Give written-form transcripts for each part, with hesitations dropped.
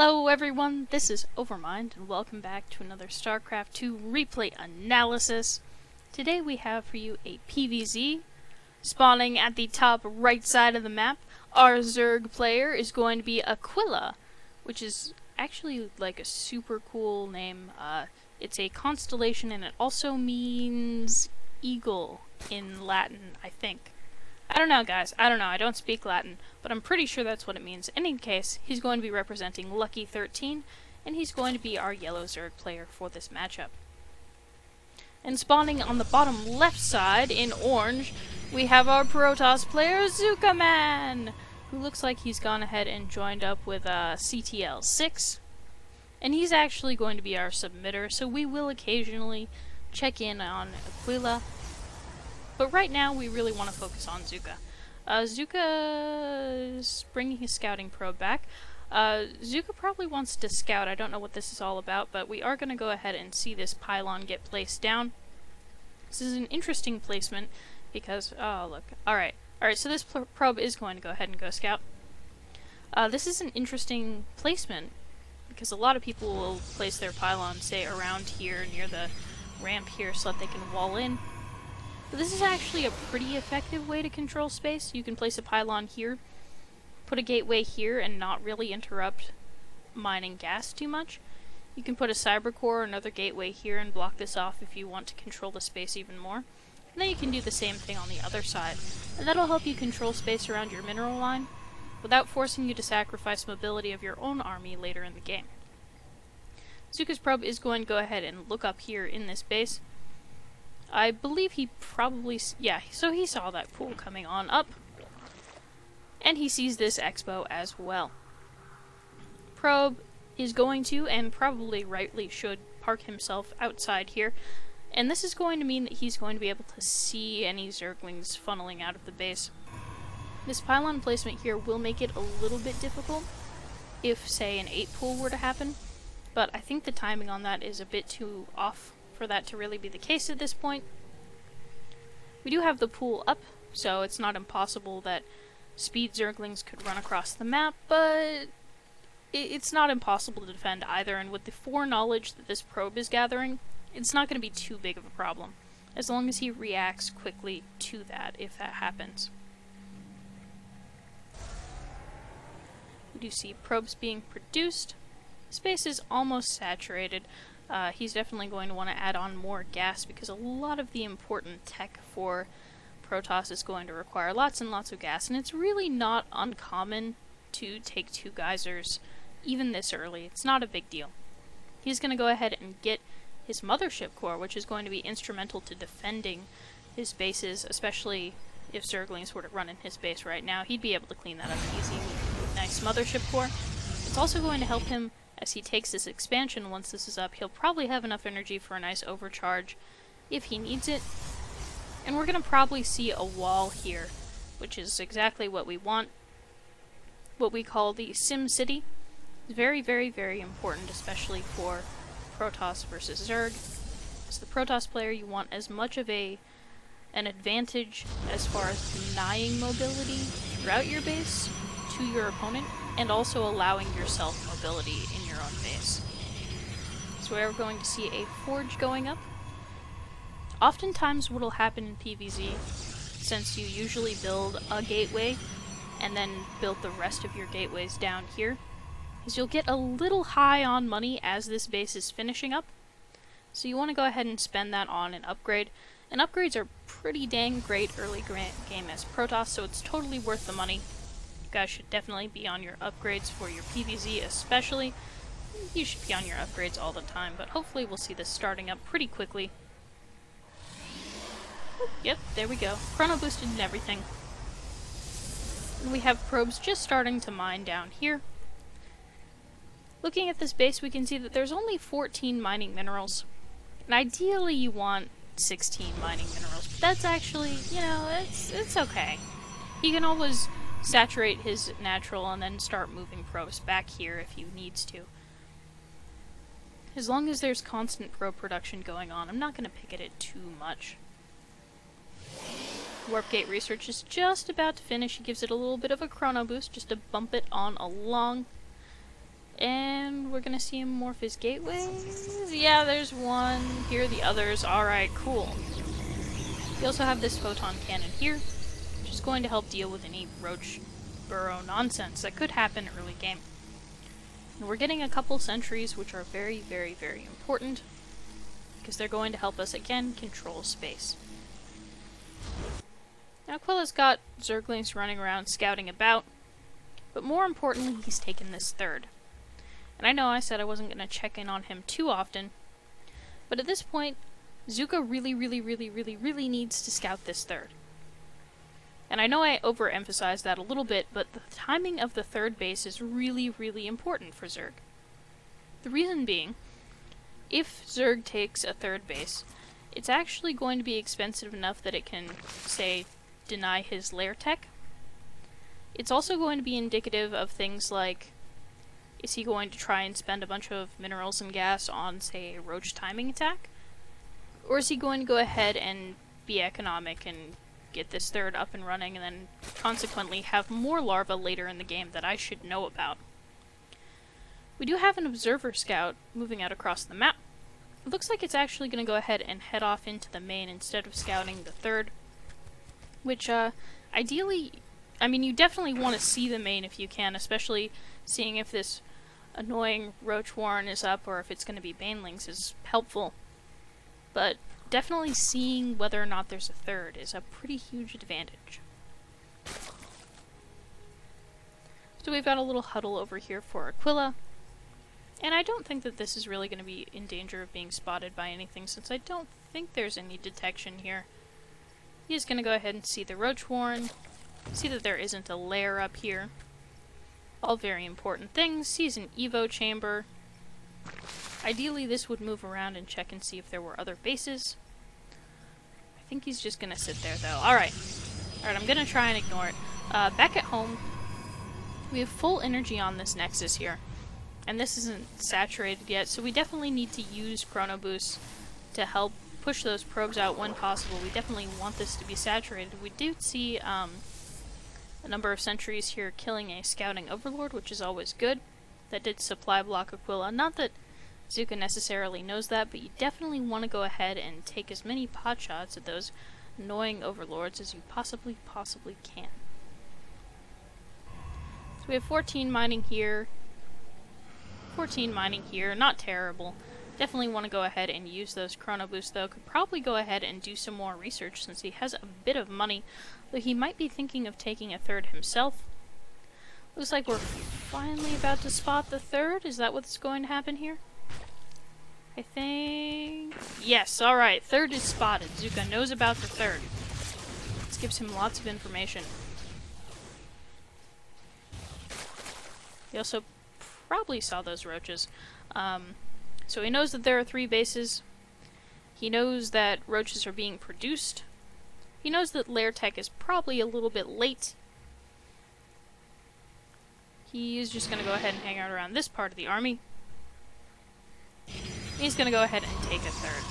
Hello everyone, this is Overmind, and welcome back to another StarCraft 2 replay analysis. Today we have for you a PvZ. Spawning at the top right side of the map, our Zerg player is going to be Aquila, which is actually like a super cool name. It's a constellation and it also means eagle in Latin, I think. I don't know, guys. I don't know. I don't speak Latin, but I'm pretty sure that's what it means. In any case, he's going to be representing Lucky 13, and he's going to be our yellow Zerg player for this matchup. And spawning on the bottom left side, in orange, we have our Protoss player, ZookaMan, who looks like he's gone ahead and joined up with CTL 6. And he's actually going to be our submitter, so we will occasionally check in on Aquila. But right now, we really want to focus on Zooka. Zooka is bringing his scouting probe back. Zooka probably wants to scout. I don't know what this is all about, but we are going to go ahead and see this pylon get placed down. This is an interesting placement because, oh look, alright, so this probe is going to go ahead and go scout. This is an interesting placement because a lot of people will place their pylon, say, around here near the ramp here so that they can wall in. But this is actually a pretty effective way to control space. You can place a pylon here, put a gateway here, and not really interrupt mining gas too much. You can put a cyber core or another gateway here and block this off if you want to control the space even more. And then you can do the same thing on the other side. And that'll help you control space around your mineral line without forcing you to sacrifice mobility of your own army later in the game. Zooka's probe is going to go ahead and look up here in this base. I believe he probably, yeah, so he saw that pool coming on up, and he sees this expo as well. Probe is going to, and probably rightly should, park himself outside here, and this is going to mean that he's going to be able to see any Zerglings funneling out of the base. This pylon placement here will make it a little bit difficult if, say, an 8 pool were to happen, but I think the timing on that is a bit too off for that to really be the case at this point. We do have the pool up, so it's not impossible that speed Zerglings could run across the map, but it's not impossible to defend either, and with the foreknowledge that this probe is gathering, it's not going to be too big of a problem, as long as he reacts quickly to that, if that happens. We do see probes being produced. Space is almost saturated. He's definitely going to want to add on more gas because a lot of the important tech for Protoss is going to require lots and lots of gas, and it's really not uncommon to take 2 geysers even this early. It's not a big deal. He's going to go ahead and get his mothership core, which is going to be instrumental to defending his bases, especially if Zerglings were to run in his base right now. He'd be able to clean that up easy with a nice mothership core. It's also going to help him as he takes this expansion. Once this is up, he'll probably have enough energy for a nice overcharge if he needs it. And we're going to probably see a wall here, which is exactly what we want. What we call the Sim City. Very, very, very important, especially for Protoss versus Zerg. As the Protoss player, you want as much of an advantage as far as denying mobility throughout your base to your opponent, and also allowing yourself mobility in your own base. So we're going to see a forge going up. Oftentimes what will happen in PvZ, since you usually build a gateway and then build the rest of your gateways down here, is you'll get a little high on money as this base is finishing up. So you want to go ahead and spend that on an upgrade. And upgrades are pretty dang great early game as Protoss, so it's totally worth the money. You guys should definitely be on your upgrades for your PvZ especially. You should be on your upgrades all the time, but hopefully we'll see this starting up pretty quickly. Oop, yep, there we go. Chrono boosted and everything. And we have probes just starting to mine down here. Looking at this base, we can see that there's only 14 mining minerals. And ideally you want 16 mining minerals, but that's actually, you know, it's okay. You can always saturate his natural and then start moving probes back here if he needs to. As long as there's constant probe production going on, I'm not going to pick at it too much. Warp Gate research is just about to finish. He gives it a little bit of a chrono boost just to bump it on along. And we're gonna see him morph his gateways. Yeah, there's one. Here are the others. Alright, cool. We also have this photon cannon here, which is going to help deal with any roach burrow nonsense that could happen early game. And we're getting a couple sentries, which are very, very, very important, because they're going to help us, again, control space. Now, Aquila's got Zerglings running around, scouting about, but more importantly, he's taken this third. And I know I said I wasn't going to check in on him too often, but at this point, Zooka really, really, really, really, really needs to scout this third. And I know I overemphasized that a little bit, but the timing of the third base is really, really important for Zerg. The reason being, if Zerg takes a third base, it's actually going to be expensive enough that it can, say, deny his lair tech. It's also going to be indicative of things like, is he going to try and spend a bunch of minerals and gas on, say, a roach timing attack? Or is he going to go ahead and be economic and get this third up and running and then consequently have more larvae later in the game that I should know about? We do have an observer scout moving out across the map. It looks like it's actually going to go ahead and head off into the main instead of scouting the third. Which, ideally, I mean, you definitely want to see the main if you can, especially seeing if this annoying roach warren is up or if it's going to be banelings is helpful. But definitely seeing whether or not there's a third is a pretty huge advantage. So we've got a little huddle over here for Aquila. And I don't think that this is really going to be in danger of being spotted by anything, since I don't think there's any detection here. He's going to go ahead and see the roach warren, see that there isn't a lair up here. All very important things. Sees an Evo chamber. Ideally, this would move around and check and see if there were other bases. I think he's just gonna sit there, though. Alright. Alright, I'm gonna try and ignore it. Back at home, we have full energy on this Nexus here. And this isn't saturated yet, so we definitely need to use Chrono Boost to help push those probes out when possible. We definitely want this to be saturated. We do see a number of sentries here killing a scouting overlord, which is always good. That did supply block Aquila. Not that Zooka necessarily knows that, but you definitely want to go ahead and take as many pot shots at those annoying overlords as you possibly can. So we have 14 mining here. 14 mining here, not terrible. Definitely want to go ahead and use those Chrono Boosts, though. Could probably go ahead and do some more research since he has a bit of money, though he might be thinking of taking a third himself. Looks like we're finally about to spot the third. Is that what's going to happen here? I think... Yes, alright. Third is spotted. Zooka knows about the third. This gives him lots of information. He also probably saw those roaches. So he knows that there are 3 bases. He knows that roaches are being produced. He knows that lair tech is probably a little bit late. He is just going to go ahead and hang out around this part of the army. He's going to go ahead and take a third.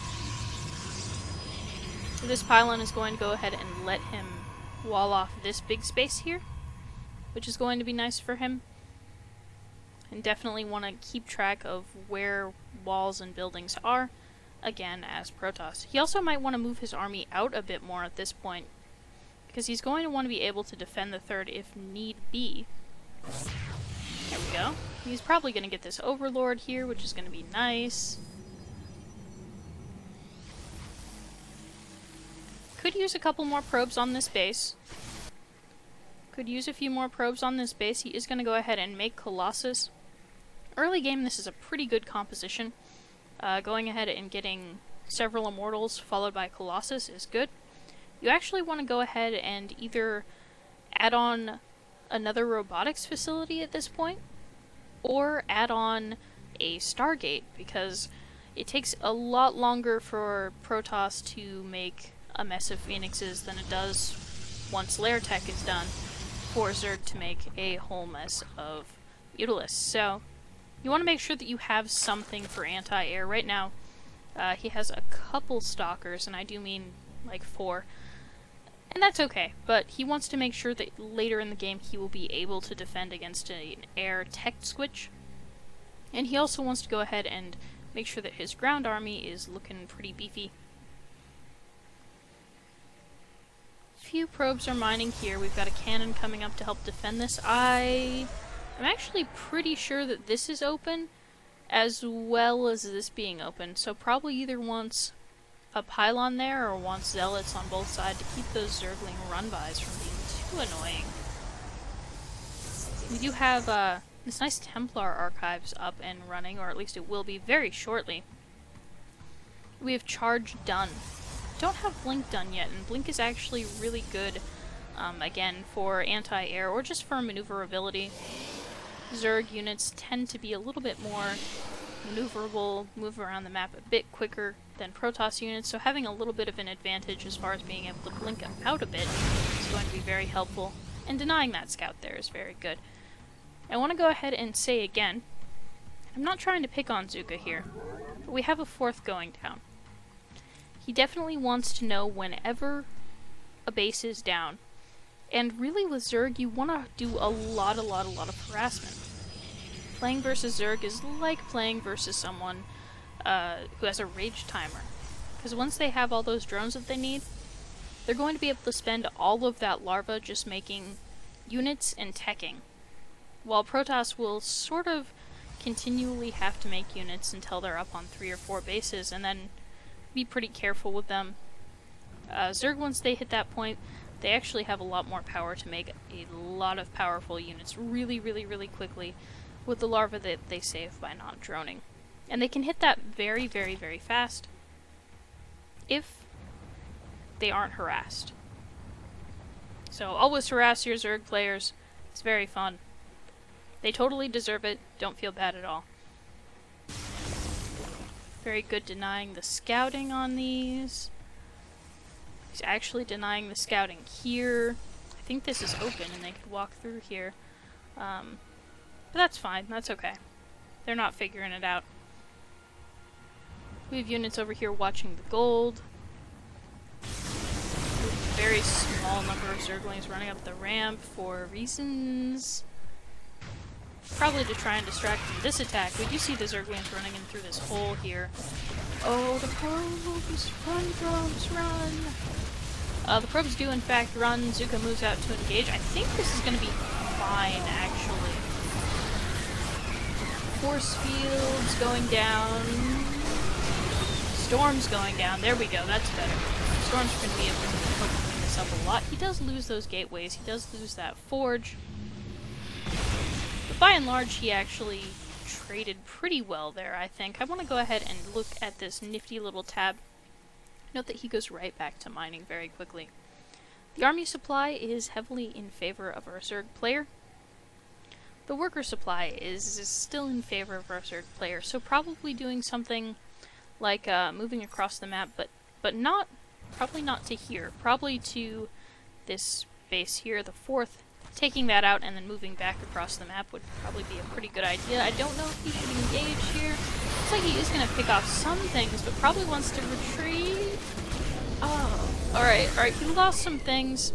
So this pylon is going to go ahead and let him wall off this big space here, which is going to be nice for him. And definitely want to keep track of where walls and buildings are, again, as Protoss. He also might want to move his army out a bit more at this point, because he's going to want to be able to defend the third if need be. There we go. He's probably going to get this Overlord here, which is going to be nice. Could use a couple more probes on this base. Could use a few more probes on this base. He is going to go ahead and make Colossus. Early game, this is a pretty good composition. Going ahead and getting several Immortals followed by Colossus is good. You actually want to go ahead and either add on another robotics facility at this point, or add on a Stargate, because it takes a lot longer for Protoss to make a mess of Phoenixes than it does once Lair Tech is done for Zerg to make a whole mess of Mutalisks. So you want to make sure that you have something for anti-air. Right now, he has a couple Stalkers, and I do mean like 4. And that's okay, but he wants to make sure that later in the game he will be able to defend against an air tech switch. And he also wants to go ahead and make sure that his ground army is looking pretty beefy. Few probes are mining here. We've got a cannon coming up to help defend this. I'm actually pretty sure that this is open, as well as this being open. So probably either wants a pylon there or wants zealots on both sides to keep those Zergling run-bys from being too annoying. We do have this nice Templar archives up and running, or at least it will be very shortly. We have charge done. Don't have blink done yet, and blink is actually really good, again, for anti-air or just for maneuverability. Zerg units tend to be a little bit more maneuverable, move around the map a bit quicker than Protoss units, so having a little bit of an advantage as far as being able to blink out a bit is going to be very helpful, and denying that scout there is very good. I want to go ahead and say again, I'm not trying to pick on Zooka here, but we have a 4th going down. He definitely wants to know whenever a base is down. And really with Zerg, you want to do a lot of harassment. Playing versus Zerg is like playing versus someone who has a rage timer. Because once they have all those drones that they need, they're going to be able to spend all of that larva just making units and teching. While Protoss will sort of continually have to make units until they're up on 3 or 4 bases, and then be pretty careful with them. Zerg, once they hit that point, they actually have a lot more power to make a lot of powerful units really quickly with the larva that they save by not droning. And they can hit that very fast if they aren't harassed. So always harass your Zerg players. It's very fun. They totally deserve it. Don't feel bad at all. Very good denying the scouting on these. He's actually denying the scouting here. I think this is open and they could walk through here. But that's fine. That's okay. They're not figuring it out. We have units over here watching the gold. A very small number of Zerglings running up the ramp for reasons... probably to try and distract from this attack. We do see the Zerglings running in through this hole here. Oh, the probes! Run, probes, run! The probes do in fact run. Zooka moves out to engage. I think this is going to be fine, actually. Force fields going down. Storm's going down. There we go, that's better. Storm's going to be able to help clean this up a lot. He does lose those gateways. He does lose that forge. By and large, he actually traded pretty well there, I think. I want to go ahead and look at this nifty little tab. Note that he goes right back to mining very quickly. The army supply is heavily in favor of our Zerg player. The worker supply is still in favor of our Zerg player, so probably doing something like moving across the map, but not, probably not to here. Probably to this base here, the 4th. Taking that out and then moving back across the map would probably be a pretty good idea. I don't know if he should engage here. Looks like he is going to pick off some things, but probably wants to retreat. Oh, alright, he lost some things.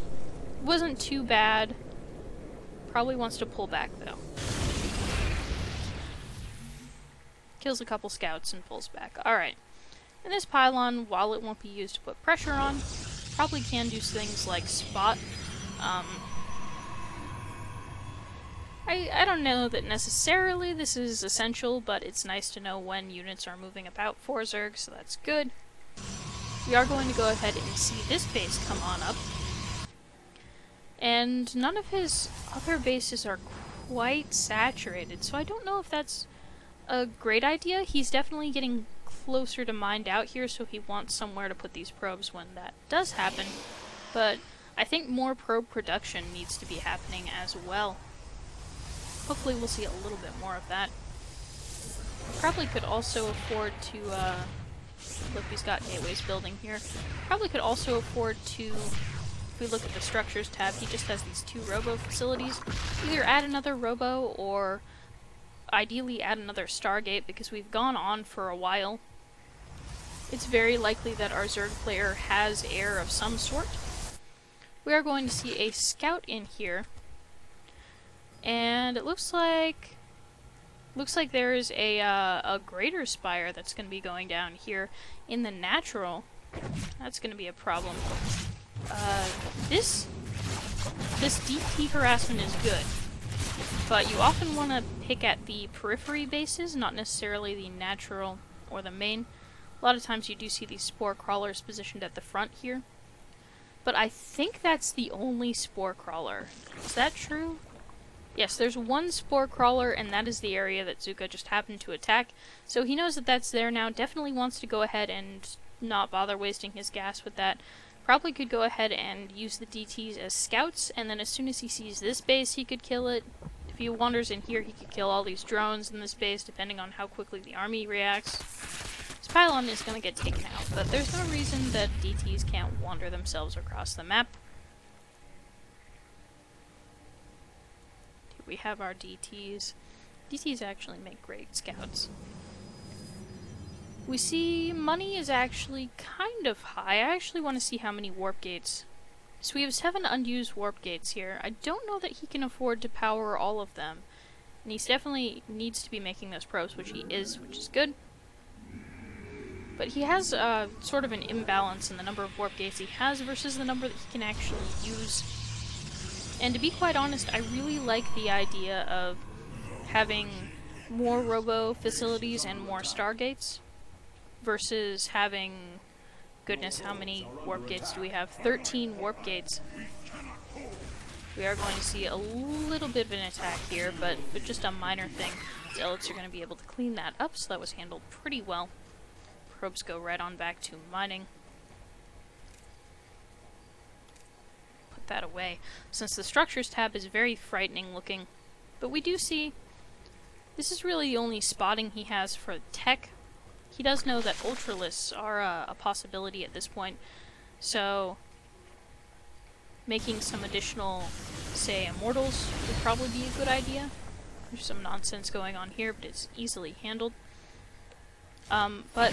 Wasn't too bad. Probably wants to pull back, though. Kills a couple scouts and pulls back. Alright. And this pylon, while it won't be used to put pressure on, probably can do things like spot. I don't know that necessarily this is essential, but it's nice to know when units are moving about for Zerg, so that's good. We are going to go ahead and see this base come on up. And none of his other bases are quite saturated, so I don't know if that's a great idea. He's definitely getting closer to mined out here, so he wants somewhere to put these probes when that does happen. But I think more probe production needs to be happening as well. Hopefully we'll see a little bit more of that. Probably could also afford to, look, he's got gateways building here. Probably could also afford to, if we look at the structures tab, he just has these 2 robo facilities. Either add another robo or ideally add another Stargate, because we've gone on for a while. It's very likely that our Zerg player has air of some sort. We are going to see a scout in here. And it looks like Looks like there's a greater spire that's going to be going down here in the natural. That's going to be a problem. This DT harassment is good, but you often want to pick at the periphery bases, not necessarily the natural or the main. A lot of times you do see these spore crawlers positioned at the front here, but I think that's the only spore crawler. Is that true? Yes, there's one spore crawler, and that is the area that Zooka just happened to attack, so he knows that that's there now. Definitely wants to go ahead and not bother wasting his gas with that. Probably could go ahead and use the DTs as scouts, and then as soon as he sees this base, he could kill it. If he wanders in here, he could kill all these drones in this base, depending on how quickly the army reacts. This pylon is going to get taken out, but there's no reason that DTs can't wander themselves across the map. Here we have our DTs. DTs actually make great scouts. We see money is actually kind of high. I actually want to see how many warp gates. So we have 7 unused warp gates here. I don't know that he can afford to power all of them. And he definitely needs to be making those probes, which he is, which is good. But he has sort of an imbalance in the number of warp gates he has versus the number that he can actually use. And to be quite honest, I really like the idea of having more robo facilities and more stargates versus having, goodness, how many warp gates do we have? 13 warp gates. We are going to see a little bit of an attack here, but just a minor thing. Zealots are going to be able to clean that up, so that was handled pretty well. Probes go right on back to mining. Put that away, since the structures tab is very frightening looking. But we do see, this is really the only spotting he has for tech. He does know that ultralisks are a possibility at this point, so making some additional, say, immortals would probably be a good idea. There's some nonsense going on here, but it's easily handled. But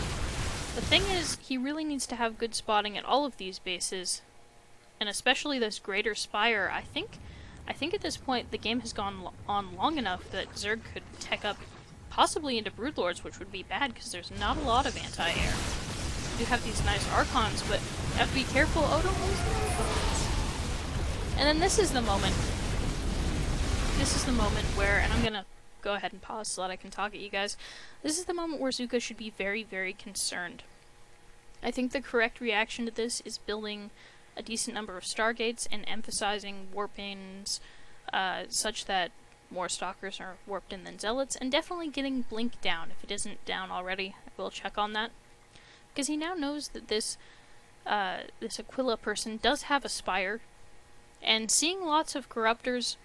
the thing is, he really needs to have good spotting at all of these bases, and especially this greater spire. I think at this point the game has gone on long enough that Zerg could tech up possibly into Broodlords, which would be bad because there's not a lot of anti-air. You have these nice Archons, but you have to be careful. Oh, don't lose the Archons. And then this is the moment. This is the moment where, and I'm gonna go ahead and pause so that I can talk at you guys. This is the moment where Zooka should be very, very concerned. I think the correct reaction to this is building a decent number of Stargates and emphasizing warpings such that more Stalkers are warped in than Zealots, and definitely getting Blink down. If it isn't down already, I will check on that. Because he now knows that this Aquila person does have a Spire, and seeing lots of Corruptors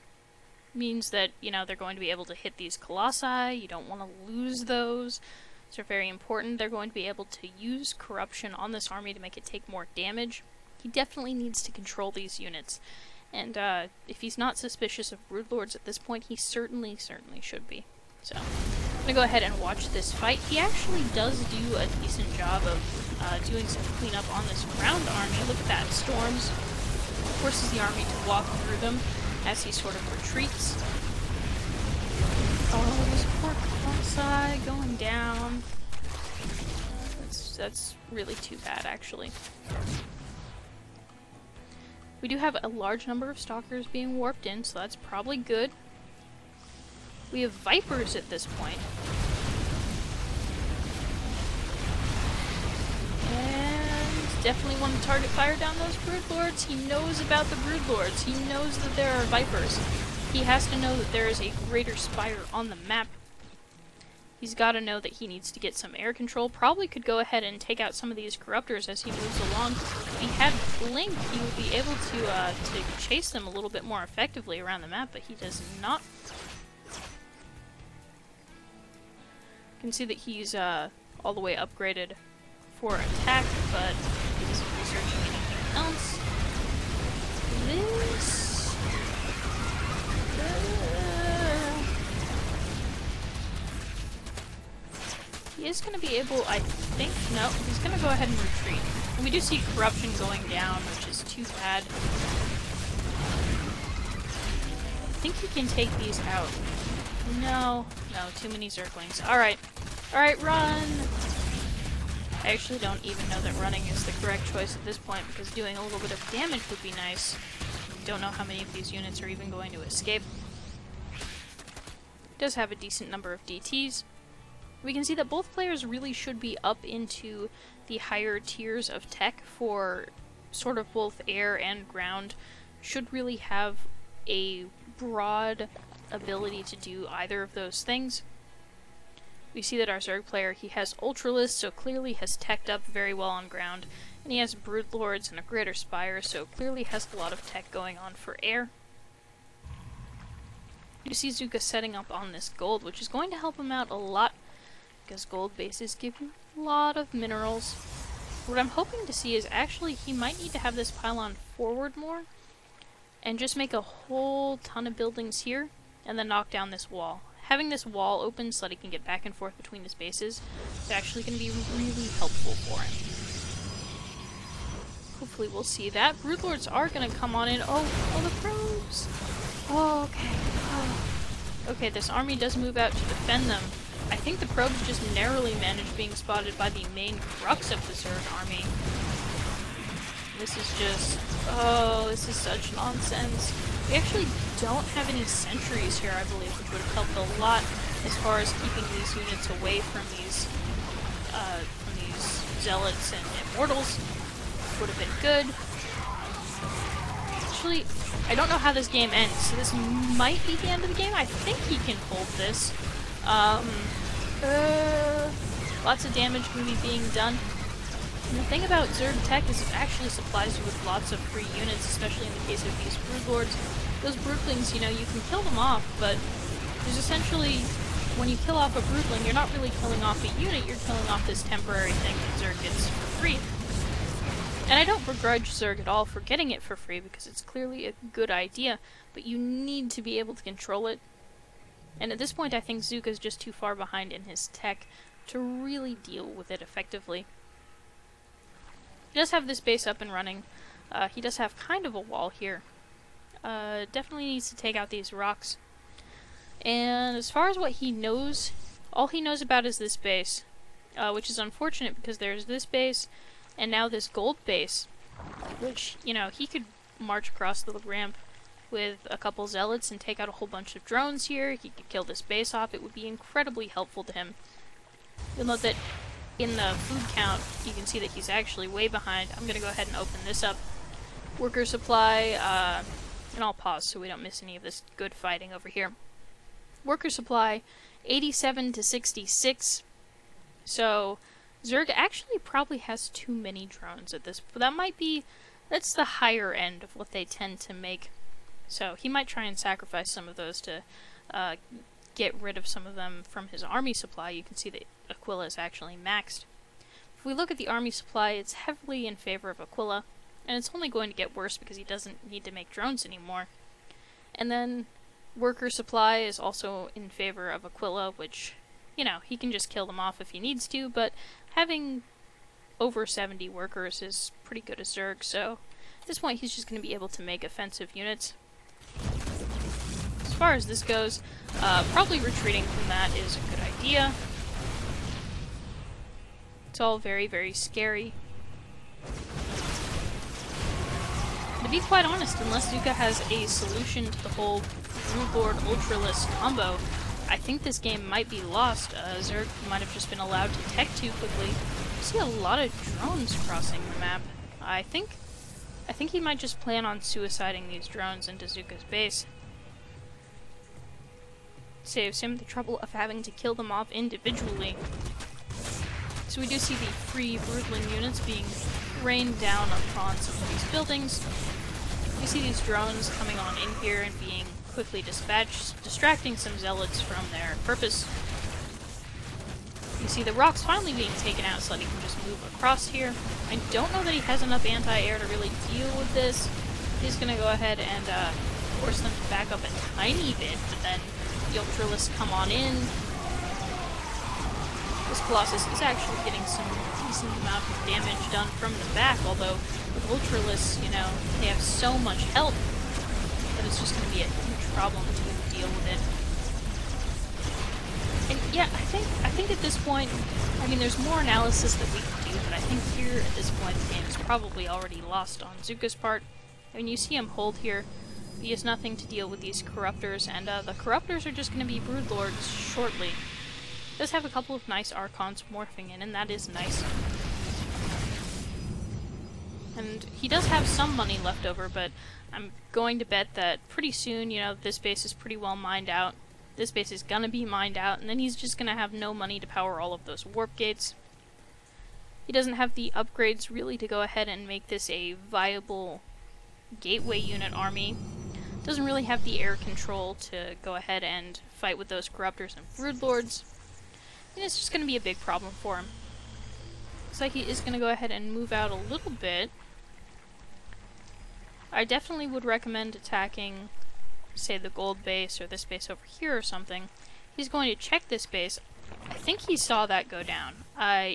means that, you know, they're going to be able to hit these Colossi. You don't want to lose those. These are very important. They're going to be able to use Corruption on this army to make it take more damage. He definitely needs to control these units. And if he's not suspicious of Broodlords at this point, he certainly should be. So, I'm gonna go ahead and watch this fight. He actually does do a decent job of doing some cleanup on this ground army. Look at that, Storms forces the army to walk through them as he sort of retreats. Oh, this poor Colossi going down. That's really too bad, actually. We do have a large number of Stalkers being warped in, so that's probably good. We have Vipers at this point. And definitely want to target fire down those Broodlords. He knows about the Broodlords. He knows that there are Vipers. He has to know that there is a greater spire on the map. He's got to know that he needs to get some air control. Probably could go ahead and take out some of these Corruptors as he moves along. If he had Blink, he would be able to chase them a little bit more effectively around the map, but he does not. You can see that he's all the way upgraded for attack, but he isn't researching anything else. This... He is going to be able, I think, no, he's going to go ahead and retreat. And we do see Corruption going down, which is too bad. I think he can take these out. No. No, too many Zerglings. Alright. Alright, run! I actually don't even know that running is the correct choice at this point, because doing a little bit of damage would be nice. Don't know how many of these units are even going to escape. It does have a decent number of DTs. We can see that both players really should be up into the higher tiers of tech for sort of both air and ground. Should really have a broad ability to do either of those things. We see that our Zerg player, he has Ultralisk, so clearly has teched up very well on ground, and he has Broodlords and a Greater Spire, so clearly has a lot of tech going on for air. You see Zooka setting up on this gold, which is going to help him out a lot, because gold bases give you a lot of minerals. What I'm hoping to see is actually he might need to have this pylon forward more, and just make a whole ton of buildings here, and then knock down this wall. Having this wall open so that he can get back and forth between his bases is actually going to be really helpful for him. Hopefully we'll see that. Broodlords are going to come on in. Oh, the probes! Oh, okay. Oh. Okay, this army does move out to defend them. I think the probes just narrowly managed being spotted by the main crux of the Zerg army. This is just... oh, this is such nonsense. We actually don't have any sentries here, I believe, which would have helped a lot as far as keeping these units away from these zealots and immortals. Would have been good. Actually, I don't know how this game ends, so this might be the end of the game. I think he can hold this. Lots of damage can be being done. And the thing about Zerg tech is it actually supplies you with lots of free units, especially in the case of these Broodlords. Those Brooklings, you know, you can kill them off, but there's essentially, when you kill off a Broodling, you're not really killing off a unit, you're killing off this temporary thing that Zerg gets for free. And I don't begrudge Zerg at all for getting it for free, because it's clearly a good idea, but you need to be able to control it. And at this point, I think Zooka's just too far behind in his tech to really deal with it effectively. He does have this base up and running. He does have kind of a wall here. Definitely needs to take out these rocks. And as far as what he knows, all he knows about is this base. Which is unfortunate because there's this base, and now this gold base. Which, you know, he could march across the ramp with a couple zealots and take out a whole bunch of drones here. He could kill this base off. It would be incredibly helpful to him. You'll note that in the food count, you can see that he's actually way behind. I'm going to go ahead and open this up. Worker supply, and I'll pause so we don't miss any of this good fighting over here. Worker supply, 87 to 66. So, Zerg actually probably has too many drones at this point. That's the higher end of what they tend to make. So, he might try and sacrifice some of those to get rid of some of them from his army supply. You can see that Aquila is actually maxed. If we look at the army supply, it's heavily in favor of Aquila, and it's only going to get worse because he doesn't need to make drones anymore. And then worker supply is also in favor of Aquila, which, you know, he can just kill them off if he needs to, but having over 70 workers is pretty good as Zerg, so at this point he's just going to be able to make offensive units. As far as this goes, probably retreating from that is a good idea. It's all very, very scary. To be quite honest, unless Zooka has a solution to the whole Broodlord Ultralisk combo, I think this game might be lost. Zerg might have just been allowed to tech too quickly. I see a lot of drones crossing the map. I think he might just plan on suiciding these drones into Zooka's base. Saves him the trouble of having to kill them off individually. So we do see the free Broodling units being rained down upon some of these buildings. We see these drones coming on in here and being quickly dispatched, distracting some zealots from their purpose. You see the rocks finally being taken out so that he can just move across here. I don't know that he has enough anti-air to really deal with this. He's gonna go ahead and force them to back up a tiny bit, but then the Ultralisk come on in. This Colossus is actually getting some decent amount of damage done from the back, although with Ultralisks, you know, they have so much health that it's just going to be a huge problem to deal with it. yeah, I think at this point, I mean, there's more analysis that we can do, but I think here at this point the game is probably already lost on Zooka's part. I mean, you see him hold here. He has nothing to deal with these corruptors, and the corruptors are just going to be broodlords shortly. He does have a couple of nice archons morphing in, and that is nice. And he does have some money left over, but I'm going to bet that pretty soon, you know, this base is pretty well mined out. This base is gonna be mined out, and then he's just gonna have no money to power all of those warp gates. He doesn't have the upgrades really to go ahead and make this a viable gateway unit army. Doesn't really have the air control to go ahead and fight with those corruptors and broodlords. And it's just gonna be a big problem for him. Looks like he is gonna go ahead and move out a little bit. I definitely would recommend attacking, say, the gold base or this base over here or something. He's going to check this base. I think he saw that go down.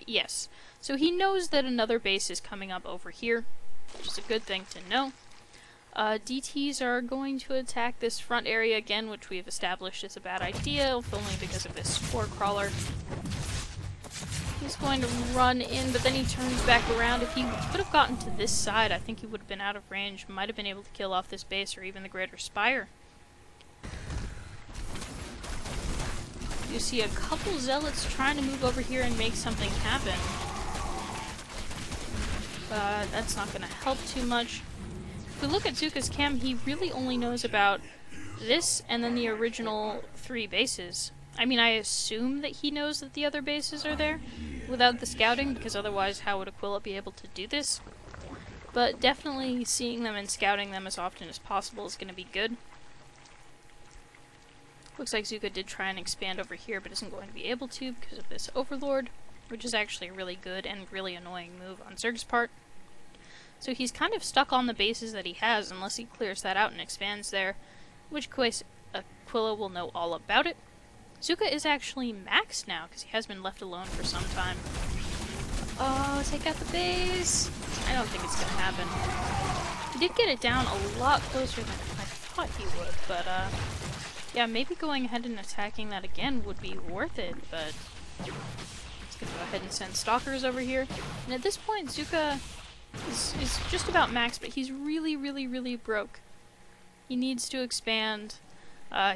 Yes. So he knows that another base is coming up over here, which is a good thing to know. DTs are going to attack this front area again, which we've established is a bad idea, if only because of this spore crawler. He's going to run in, but then he turns back around. If he could have gotten to this side, I think he would have been out of range, might have been able to kill off this base or even the greater spire. You see a couple zealots trying to move over here and make something happen. But that's not going to help too much. If we look at Zooka's chem, he really only knows about this and then the original 3 bases. I mean, I assume that he knows that the other bases are there without the scouting, because otherwise how would Aquila be able to do this? But definitely seeing them and scouting them as often as possible is going to be good. Looks like Zooka did try and expand over here, but isn't going to be able to because of this Overlord, which is actually a really good and really annoying move on Zerg's part. So he's kind of stuck on the bases that he has unless he clears that out and expands there, in which case Aquila will know all about it. Zooka is actually maxed now, because he has been left alone for some time. Oh, take out the base! I don't think it's going to happen. He did get it down a lot closer than I thought he would, but yeah, maybe going ahead and attacking that again would be worth it, but let's go ahead and send stalkers over here. And at this point, Zooka is just about maxed, but he's really, really, really broke. He needs to expand.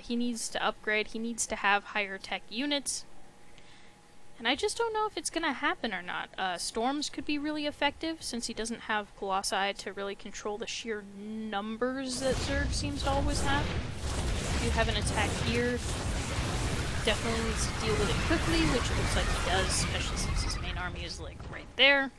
He needs to upgrade, he needs to have higher tech units. And I just don't know if it's gonna happen or not. Storms could be really effective, since he doesn't have Colossi to really control the sheer numbers that Zerg seems to always have. If you have an attack here, definitely needs to deal with it quickly, which it looks like he does, especially since his main army is, like, right there.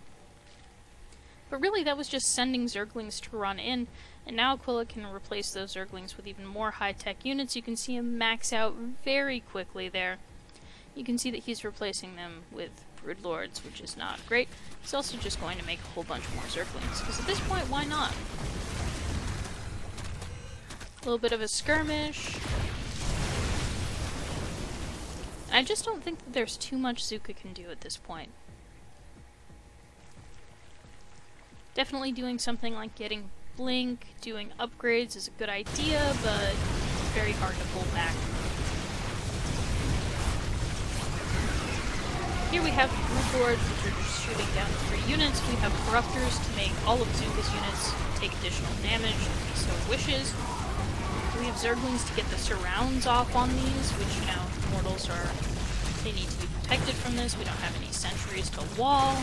But really, that was just sending Zerglings to run in, and now Aquila can replace those Zerglings with even more high-tech units. You can see him max out very quickly there. You can see that he's replacing them with Broodlords, which is not great. He's also just going to make a whole bunch more Zerglings, because at this point, why not? A little bit of a skirmish. I just don't think that there's too much Zooka can do at this point. Definitely doing something like getting Blink, doing upgrades is a good idea, but it's very hard to pull back. Here we have Broodlords, which are just shooting down 3 units. We have Corruptors to make all of Zooka's units take additional damage if he so wishes. We have Zerglings to get the surrounds off on these, which, you know, mortals are... they need to be protected from this. We don't have any sentries to wall.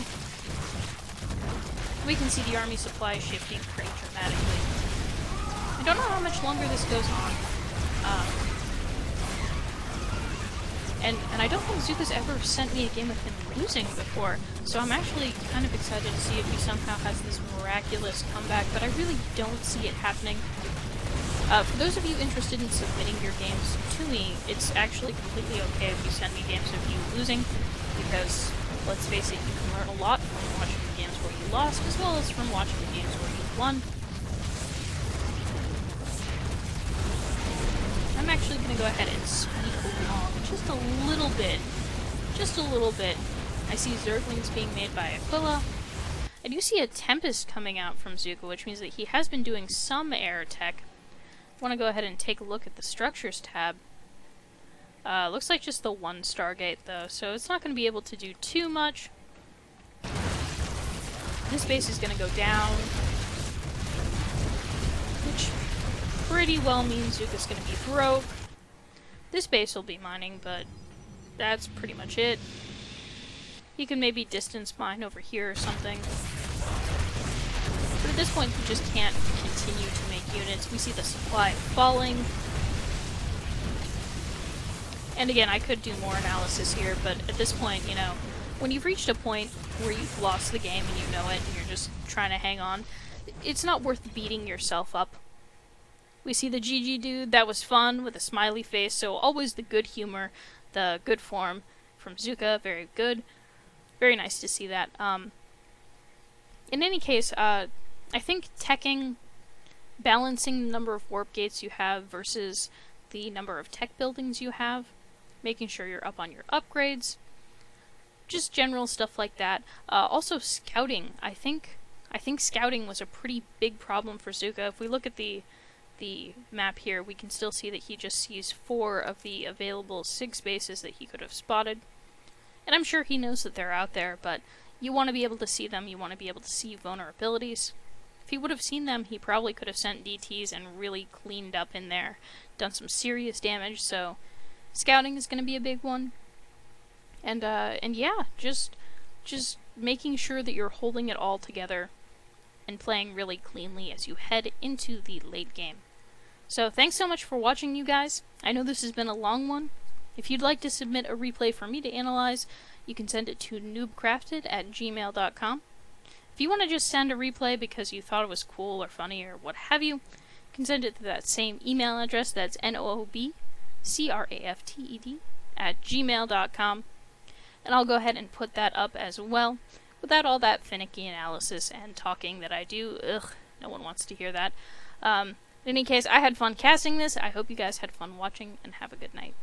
We can see the army supply shifting pretty dramatically. I don't know how much longer this goes on. And I don't think Zooka's ever sent me a game with him losing before, so I'm actually kind of excited to see if he somehow has this miraculous comeback, but I really don't see it happening. For those of you interested in submitting your games to me, it's actually completely okay if you send me games of you losing, because, let's face it, you can learn a lot from watching the games where you lost, as well as from watching the games where you won. I'm actually going to go ahead and speed along just a little bit. Just a little bit. I see Zerglings being made by Aquila. I do see a Tempest coming out from Zooka, which means that he has been doing some air tech. I want to go ahead and take a look at the Structures tab. Looks like just the one Stargate though, so it's not going to be able to do too much. This base is going to go down, which pretty well means Zooka's going to be broke. This base will be mining, but that's pretty much it. He can maybe distance mine over here or something. But at this point, he just can't continue to make units. We see the supply falling. And again, I could do more analysis here, but at this point, you know, when you've reached a point where you've lost the game and you know it, and you're just trying to hang on, it's not worth beating yourself up. We see the GG dude, that was fun, with a smiley face, so always the good humor, the good form from Zooka, very good. Very nice to see that. In any case, I think teching, balancing the number of warp gates you have versus the number of tech buildings you have, making sure you're up on your upgrades, just general stuff like that. Also scouting, I think scouting was a pretty big problem for Zooka. If we look at the map here, we can still see that he just sees 4 of the available 6 bases that he could have spotted. And I'm sure he knows that they're out there, but you want to be able to see them, you want to be able to see vulnerabilities. If he would have seen them, he probably could have sent DTs and really cleaned up in there, done some serious damage, so scouting is going to be a big one. And yeah, just making sure that you're holding it all together and playing really cleanly as you head into the late game. So thanks so much for watching, you guys. I know this has been a long one. If you'd like to submit a replay for me to analyze, you can send it to NoobCrafted@gmail.com. If you want to just send a replay because you thought it was cool or funny or what have you, you can send it to that same email address. That's NoobCrafted@gmail.com. And I'll go ahead and put that up as well, without all that finicky analysis and talking that I do. Ugh, no one wants to hear that. In any case, I had fun casting this. I hope you guys had fun watching, and have a good night.